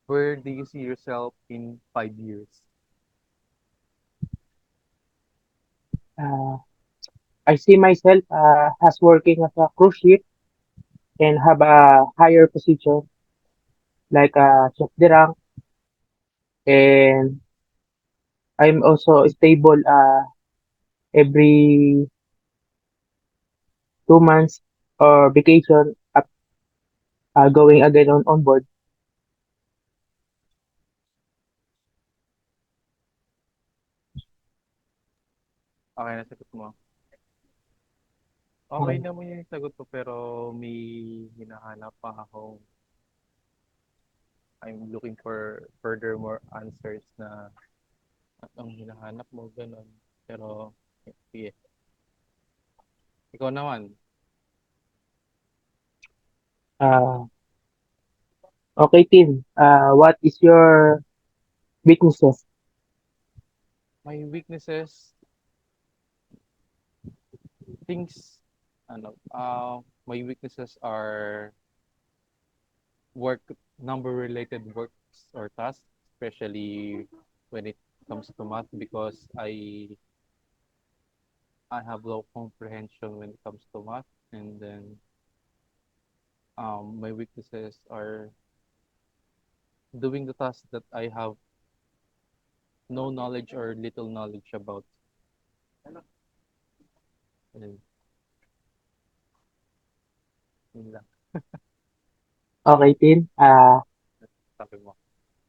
Where do you see yourself in 5 years? Uh, I see myself as working as a cruise ship and have a higher position like a chef de rank, and I'm also stable every 2 months or vacation up, going again on board. Okay, nasagot mo. Okay Um, naman yung sagot ko pero may hinahanap pa ako. I'm looking for further more answers na at ang hinahanap mo, ganun. Pero, sige. Ikaw naman, uh, okay, Tim. What is your weaknesses? my weaknesses, things, my weaknesses are work, number-related works or tasks, especially when it comes to math because I have low comprehension when it comes to math, and then my weaknesses are doing the tasks that I have no knowledge or little knowledge about. And yun lang, Okay, Tim. sabi mo.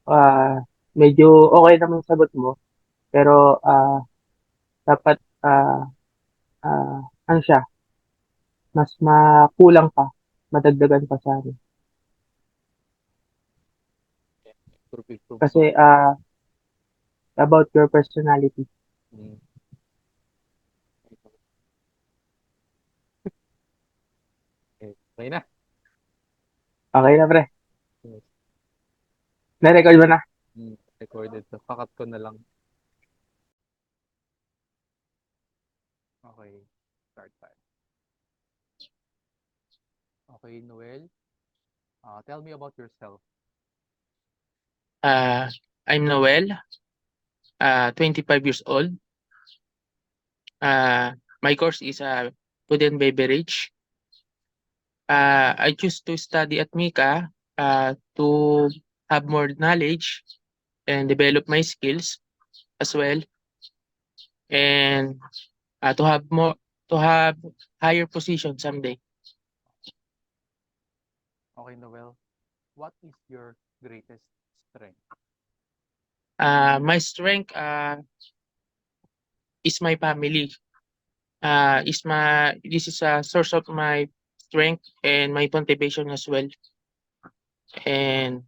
Uh, Medyo okay naman yung sagot mo, pero dapat ah, ano siya, mas makulang pa, madagdagan pa sa amin. Improve Kasi mo. about your personality. Mm. Okay, okay na. Okay na, pre. Yes. Na-record mo na. Recorded. So, kakat ko na lang. Okay, start time. Okay, Noel, tell me about yourself. Uh, I'm Noel, 25 years old. My course is food and beverage. I choose to study at Mika to have more knowledge and develop my skills as well, and to have more to have higher position someday. Okay, Noel, what is your greatest strength? My strength is my family. Is my This is a source of my strength and my motivation as well. And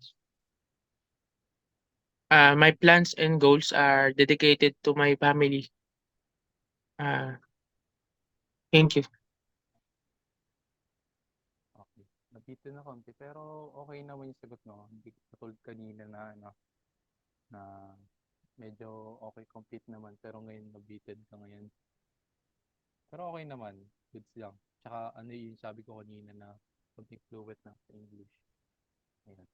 my plans and goals are dedicated to my family. Uh, Thank you. Okay. Nabitin na konti, pero okay naman yung sagot mo. Hindi katulad kanina na, na medyo okay, complete naman, pero ngayon nabitin ka ngayon. Pero okay naman, goods lang. Tsaka ano yung sabi ko kanina na konting fluent na sa English. Ayan.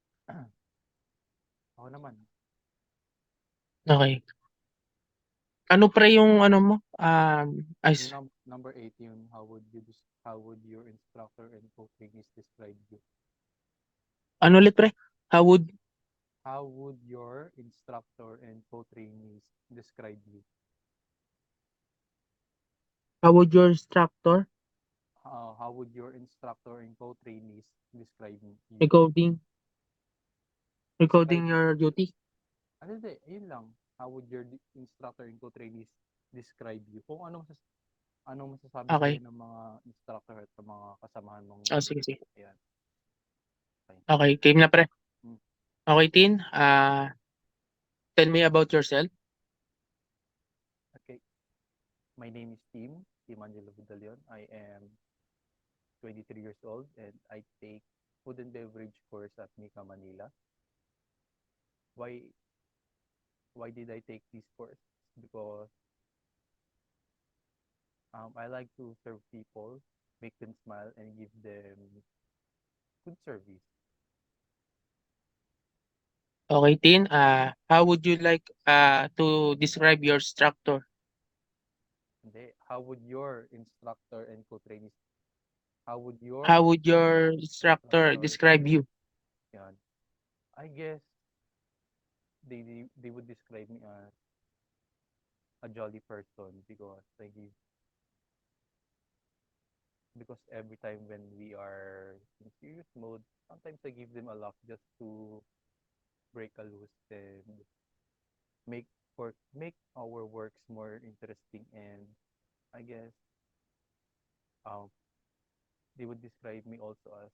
Ako naman, Okay. Ano pre yung ano mo? Ay, yung number 8 yun, how would your instructor and co-trainees describe you? ano ulit pre? How would How would your instructor and co-trainees describe you? how would your instructor How would your instructor and co-trainees describe you? recording Describe, recording your duty? ano hindi, ayun lang. How would your instructor and co-trainees describe you? Kung ano masasabi sa'yo Okay. ng mga instructor at ng mga kasamahan mong Oh, sige, sige. ayan. Okay. Okay, game na pre. Hmm. Okay, Tin. Tell me about yourself. Okay. My name is Tim Angelo Vidalion. I am 23 years old and I take food and beverage course at Nika Manila. Why why did I take this course? Because I like to serve people, make them smile, and give them good service. Okay, Tin, how would you like to describe your instructor? Hindi, how would your instructor and co-trainees, how would How your would your instructor instructor, describe you? yan, I guess they would describe me as a jolly person because because every time when we are in serious mode, sometimes I give them a laugh just to break a loose and make make our works more interesting. And I guess um they would describe me also as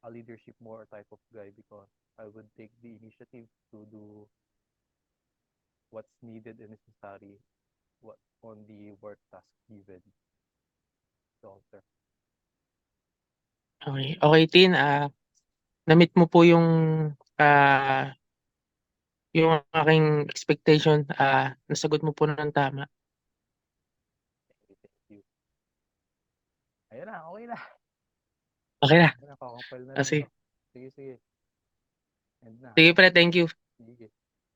a leadership more type of guy because I would take the initiative to do what's needed and necessary what on the work task given. So, sir. Okay, okay, Tin, na-meet mo po ah, yung aking expectation, nasagot mo po ng tama. Thank you, thank you. Ayun na, okay na. Okay na. Ayun na, kakampal na lang Sige. to. Sige, sige. End na. Sige pre, thank you. Sige.